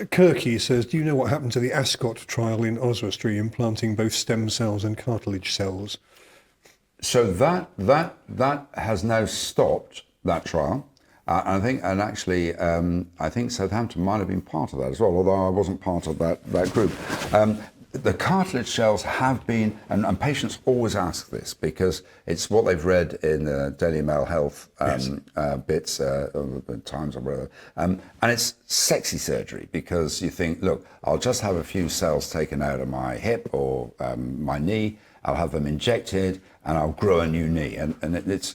Kirky says, do you know what happened to the Ascot trial in Oswestry, implanting both stem cells and cartilage cells? So that has now stopped, that trial. I think Southampton might have been part of that as well, although I wasn't part of that group. The cartilage cells have been, and patients always ask this because it's what they've read in the Daily Mail Health bits, Times or whatever, and it's sexy surgery because you think, look, I'll just have a few cells taken out of my hip or my knee, I'll have them injected, and I'll grow a new knee, and it's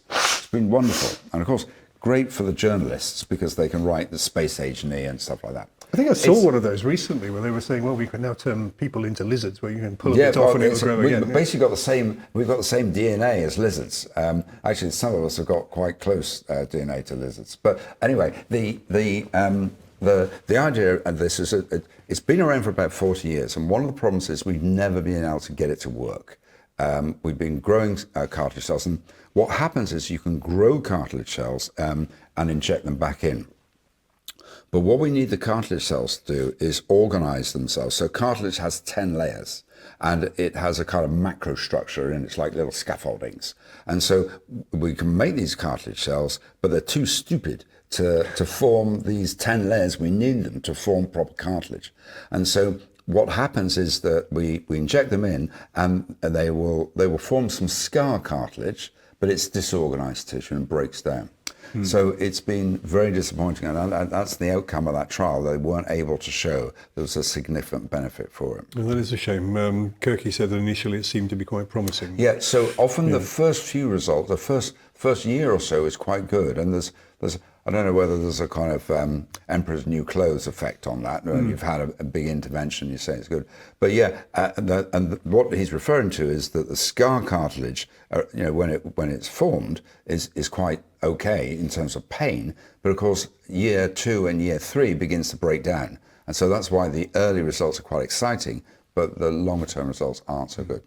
been wonderful, and of course great for the journalists because they can write the space age knee and stuff like that. I think I saw one of those recently where they were saying, well, we can now turn people into lizards where you can pull a bit off and it'll grow again. We've basically got we've got the same DNA as lizards. Actually, some of us have got quite close DNA to lizards. But anyway, the idea of this is it's been around for about 40 years, and one of the problems is we've never been able to get it to work. We've been growing cartilage cells, and what happens is you can grow cartilage cells and inject them back in. But what we need the cartilage cells to do is organize themselves. So cartilage has 10 layers, and it has a kind of macro structure, and it's like little scaffoldings. And so we can make these cartilage cells, but they're too stupid to form these 10 layers. We need them to form proper cartilage. And so what happens is that we inject them in, and they will form some scar cartilage, but it's disorganized tissue and breaks down. So it's been very disappointing, and that's the outcome of that trial. They weren't able to show there was a significant benefit for it. Well, that is a shame. Kirky said that initially it seemed to be quite promising. Yeah, so often the first few results, the first year or so is quite good, and there's I don't know whether there's a kind of emperor's new clothes effect on that. When you've had a big intervention, you say it's good. But yeah, and what he's referring to is that the scar cartilage, when it's formed, is quite okay in terms of pain. But of course, year 2 and year 3 begins to break down, and so that's why the early results are quite exciting, but the longer term results aren't so good.